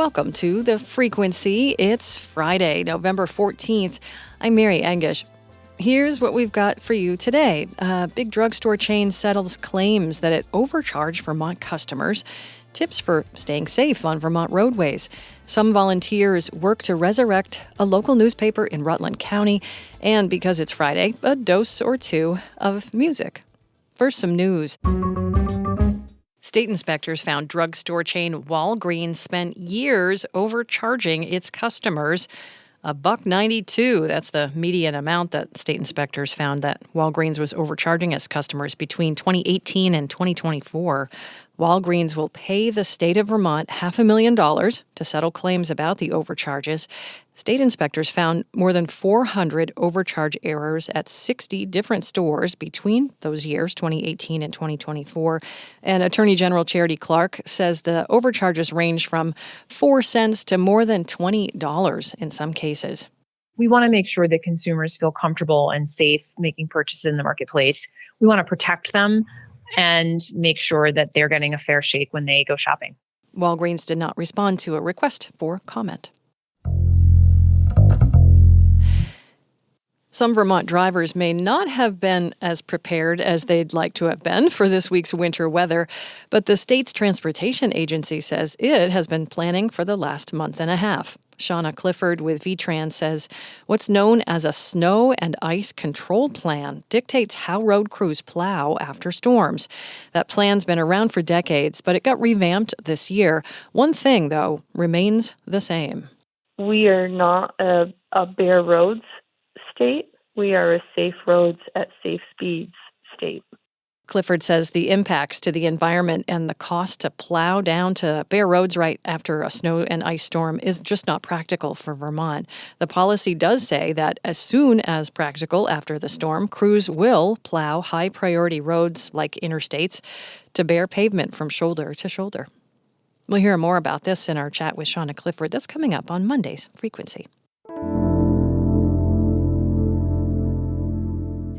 Welcome to The Frequency. It's Friday, November 14th. I'm Mary Engish. Here's what we've got for you today. A big drugstore chain settles claims that it overcharged Vermont customers. Tips for staying safe on Vermont roadways. Some volunteers work to resurrect a local newspaper in Rutland County. And because it's Friday, a dose or two of music. First, some news. State inspectors found drugstore chain Walgreens spent years overcharging its customers. $1.92. That's the median amount that state inspectors found that Walgreens was overcharging its customers between 2018 and 2024. Walgreens will pay the state of Vermont $500,000 to settle claims about the overcharges. State inspectors found more than 400 overcharge errors at 60 different stores between those years, 2018 and 2024. And Attorney General Charity Clark says the overcharges range from 4 cents to more than $20 in some cases. We want to make sure that consumers feel comfortable and safe making purchases in the marketplace. We want to protect them and make sure that they're getting a fair shake when they go shopping. Walgreens did not respond to a request for comment. Some Vermont drivers may not have been as prepared as they'd like to have been for this week's winter weather, but the state's transportation agency says it has been planning for the last month and a half. Shauna Clifford with VTrans says what's known as a snow and ice control plan dictates how road crews plow after storms. That plan's been around for decades, but it got revamped this year. One thing, though, remains the same. We are not a bare roads state. We are a safe roads at safe speeds state. Clifford says the impacts to the environment and the cost to plow down to bare roads right after a snow and ice storm is just not practical for Vermont. The policy does say that as soon as practical after the storm, crews will plow high-priority roads like interstates to bare pavement from shoulder to shoulder. We'll hear more about this in our chat with Shauna Clifford. That's coming up on Monday's Frequency.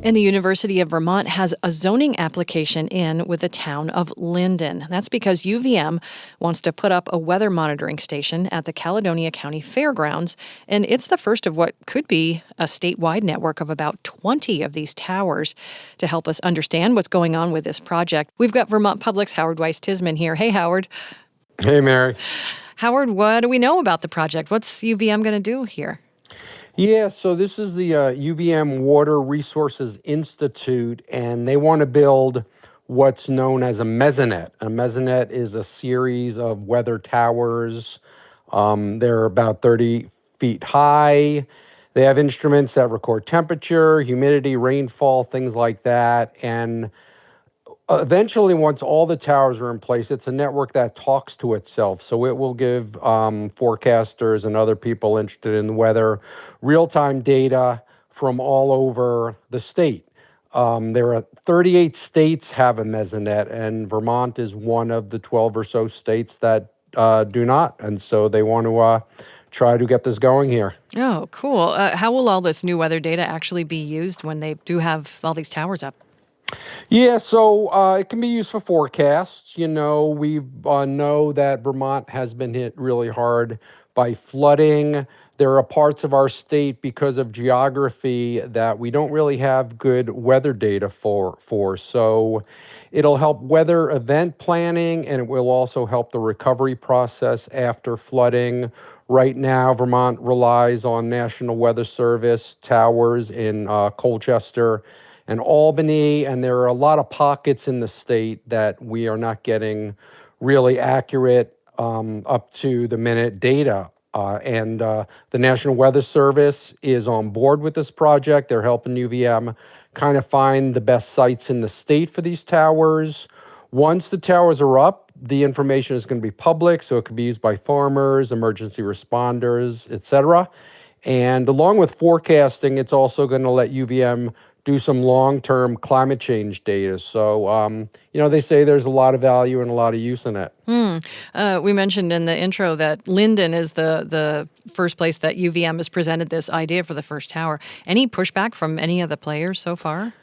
And the University of Vermont has a zoning application in with the town of Linden. That's because UVM wants to put up a weather monitoring station at the Caledonia County Fairgrounds, and it's the first of what could be a statewide network of about 20 of these towers. To help us understand what's going on with this project, we've got Vermont Public's Howard Weiss-Tisman here. Hey, Howard. Hey, Mary. Howard, what do we know about the project? What's UVM going to do here? Yeah, so this is the UVM Water Resources Institute, and they want to build what's known as a mesonet. A mesonet is a series of weather towers. They're about 30 feet high. They have instruments that record temperature, humidity, rainfall, things like that. And eventually, once all the towers are in place, it's a network that talks to itself. So it will give forecasters and other people interested in the weather real-time data from all over the state. There are 38 states have a mesonet, and Vermont is one of the 12 or so states that do not. And so they want to try to get this going here. Oh, cool. How will all this new weather data actually be used when they do have all these towers up? Yeah, so it can be used for forecasts. You know, we know that Vermont has been hit really hard by flooding. There are parts of our state, because of geography, that we don't really have good weather data for. So it'll help weather event planning, and it will also help the recovery process after flooding. Right now, Vermont relies on National Weather Service towers in Colchester and Albany, and there are a lot of pockets in the state that we are not getting really accurate up-to-the-minute data. And the National Weather Service is on board with this project. They're helping UVM kind of find the best sites in the state for these towers. Once the towers are up, the information is going to be public, so it can be used by farmers, emergency responders, etc. And along with forecasting, it's also going to let UVM do some long-term climate change data. So, they say there's a lot of value and a lot of use in it. We mentioned in the intro that Linden is the first place that UVM has presented this idea for the first tower. Any pushback from any of the players so far?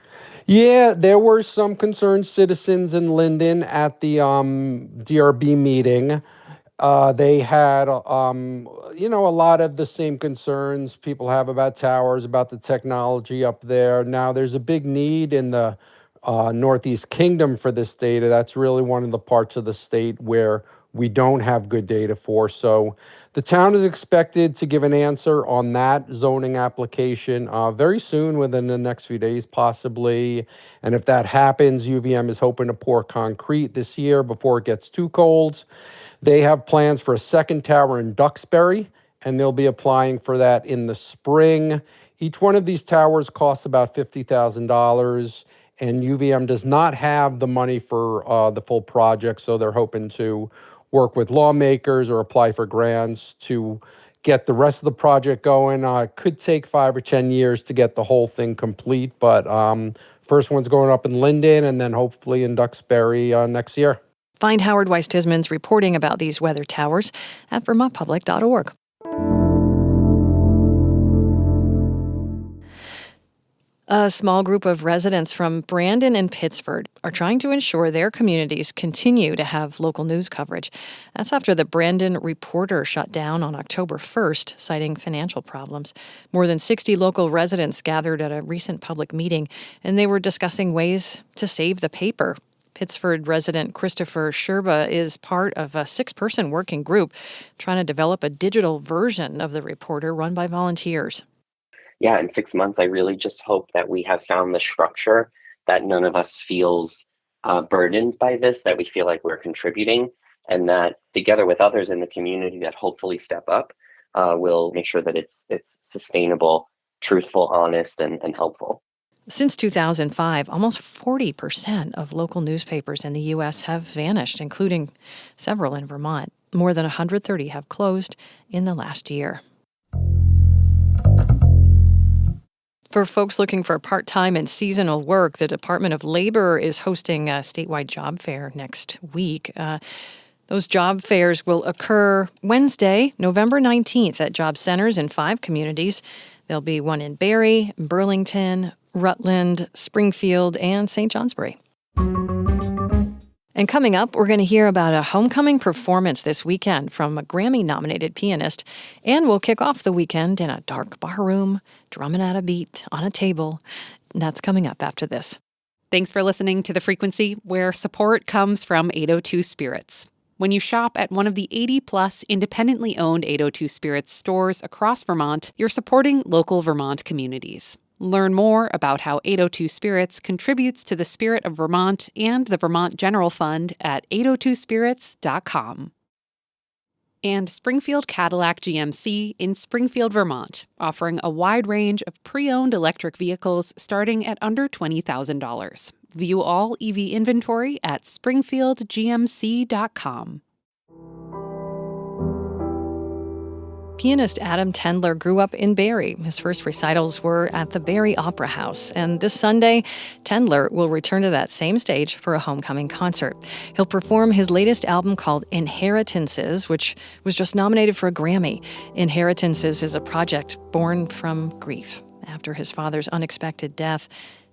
Yeah, there were some concerned citizens in Linden at the DRB meeting. They had, a lot of the same concerns people have about towers, about the technology up there. Now, there's a big need in the Northeast Kingdom for this data. That's really one of the parts of the state where we don't have good data for. So the town is expected to give an answer on that zoning application very soon, within the next few days, possibly. And if that happens, UVM is hoping to pour concrete this year before it gets too cold. They have plans for a second tower in Duxbury, and they'll be applying for that in the spring. Each one of these towers costs about $50,000, and UVM does not have the money for the full project, so they're hoping to work with lawmakers or apply for grants to get the rest of the project going. It could take 5 or 10 years to get the whole thing complete, but first one's going up in Linden and then hopefully in Duxbury next year. Find Howard Weiss-Tisman's reporting about these weather towers at vermontpublic.org. A small group of residents from Brandon and Pittsford are trying to ensure their communities continue to have local news coverage. That's after the Brandon Reporter shut down on October 1st, citing financial problems. More than 60 local residents gathered at a recent public meeting, and they were discussing ways to save the paper. Pittsford resident Christopher Sherba is part of a 6-person working group trying to develop a digital version of the Reporter run by volunteers. Yeah, in 6 months, I really just hope that we have found the structure that none of us feels burdened by this, that we feel like we're contributing, and that together with others in the community that hopefully step up, will make sure that it's sustainable, truthful, honest, and helpful. Since 2005, almost 40% of local newspapers in the U.S. have vanished, including several in Vermont. More than 130 have closed in the last year. For folks looking for part-time and seasonal work, the Department of Labor is hosting a statewide job fair next week. Those job fairs will occur Wednesday, November 19th at job centers in 5 communities. There'll be one in Barre, Burlington, Rutland, Springfield, and St. Johnsbury. And coming up, we're going to hear about a homecoming performance this weekend from a Grammy-nominated pianist, and we'll kick off the weekend in a dark bar room, drumming out a beat on a table. That's coming up after this. Thanks for listening to The Frequency, where support comes from 802 Spirits. When you shop at one of the 80-plus independently owned 802 Spirits stores across Vermont, you're supporting local Vermont communities. Learn more about how 802 Spirits contributes to the spirit of Vermont and the Vermont General Fund at 802spirits.com. And Springfield Cadillac GMC in Springfield, Vermont, offering a wide range of pre-owned electric vehicles starting at under $20,000. View all EV inventory at springfieldgmc.com. Pianist Adam Tendler grew up in Barre. His first recitals were at the Barre Opera House, and this Sunday, Tendler will return to that same stage for a homecoming concert. He'll perform his latest album called Inheritances, which was just nominated for a Grammy. Inheritances is a project born from grief. After his father's unexpected death,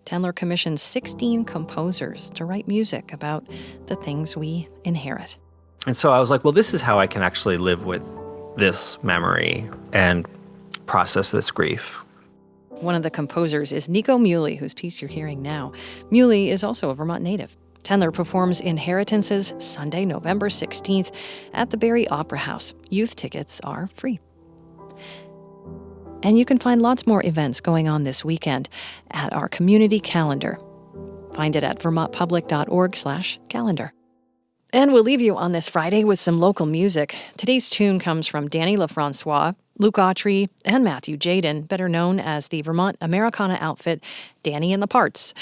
Tendler commissioned 16 composers to write music about the things we inherit. And so I was like, well, this is how I can actually live with this memory and process this grief. One of the composers is Nico Muley, whose piece you're hearing now. Muley is also a Vermont native. Tendler performs Inheritances Sunday, November 16th at the Barre Opera House. Youth tickets are free. And you can find lots more events going on this weekend at our community calendar. Find it at vermontpublic.org/calendar. And we'll leave you on this Friday with some local music. Today's tune comes from Danny LaFrancois, Luke Autry, and Matthew Jaden, better known as the Vermont Americana outfit Danny and the Parts.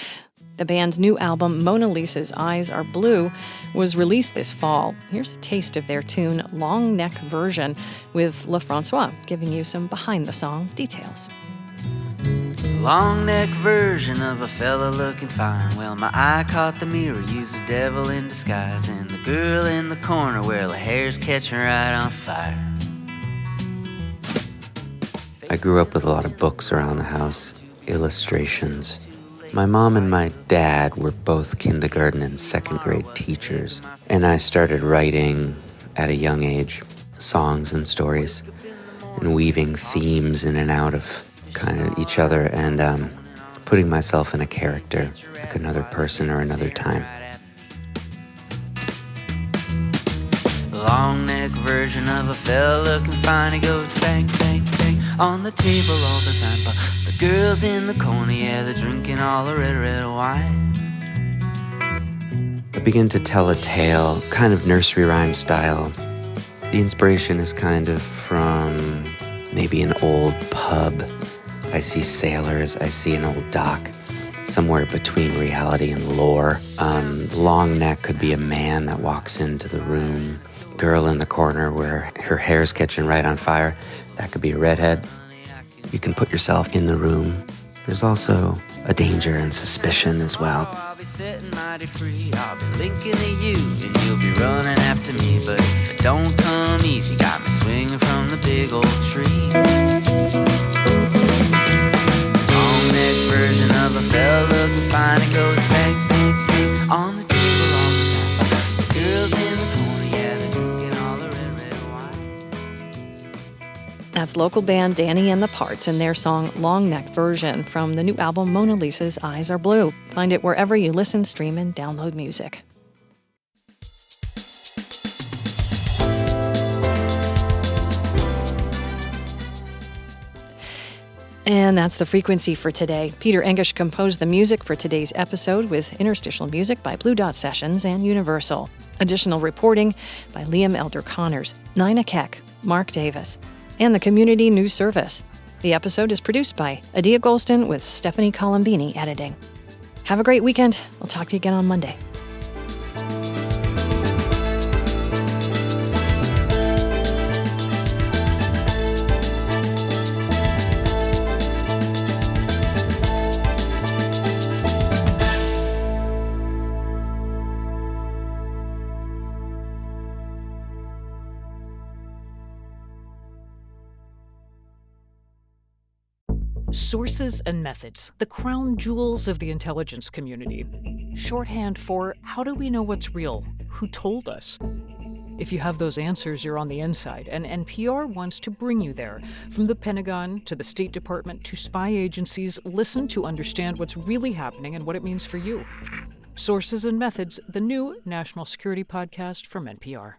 The band's new album, Mona Lisa's Eyes Are Blue, was released this fall. Here's a taste of their tune, Long Neck Version, with LaFrancois giving you some behind-the-song details. Long neck version of a fella looking fine. Well, my eye caught the mirror, used the devil in disguise. And the girl in the corner, well, her hair's catching right on fire. I grew up with a lot of books around the house, illustrations. My mom and my dad were both kindergarten and second grade teachers. And I started writing at a young age, songs and stories, and weaving themes in and out of kind of each other, and putting myself in a character, like another person or another time. Long neck version of a fella looking fine. He goes bang, bang, bang on the table all the time. But the girls in the corner, yeah, they're drinking all the red, red wine. I begin to tell a tale, kind of nursery rhyme style. The inspiration is kind of from maybe an old pub. I see sailors, I see an old dock, somewhere between reality and lore. Long neck could be a man that walks into the room. Girl in the corner where her hair's catching right on fire, that could be a redhead. You can put yourself in the room. There's also a danger and suspicion as well. I'll be sitting mighty free. I'll be linking to you, and you'll be running after me. But if it don't come easy, got me swinging from the big old tree. Long neck version of a fella looking fine. It goes bang, bang, bang on the table all the time. The girls in the corner, yeah, they're drinking all the red, red wine. That's local band Danny and the Parts and their song Long Neck Version from the new album Mona Lisa's Eyes Are Blue. Find it wherever you listen, stream, and download music. And that's the frequency for today. Peter Engish composed the music for today's episode with interstitial music by Blue Dot Sessions and Universal. Additional reporting by Liam Elder Connors, Nina Keck, Mark Davis, and the Community News Service. The episode is produced by Adia Golston with Stephanie Colombini editing. Have a great weekend. I'll talk to you again on Monday. Sources and methods, the crown jewels of the intelligence community. Shorthand for how do we know what's real? Who told us? If you have those answers, you're on the inside, and NPR wants to bring you there. From the Pentagon to the State Department to spy agencies, listen to understand what's really happening and what it means for you. Sources and Methods, the new national security podcast from NPR.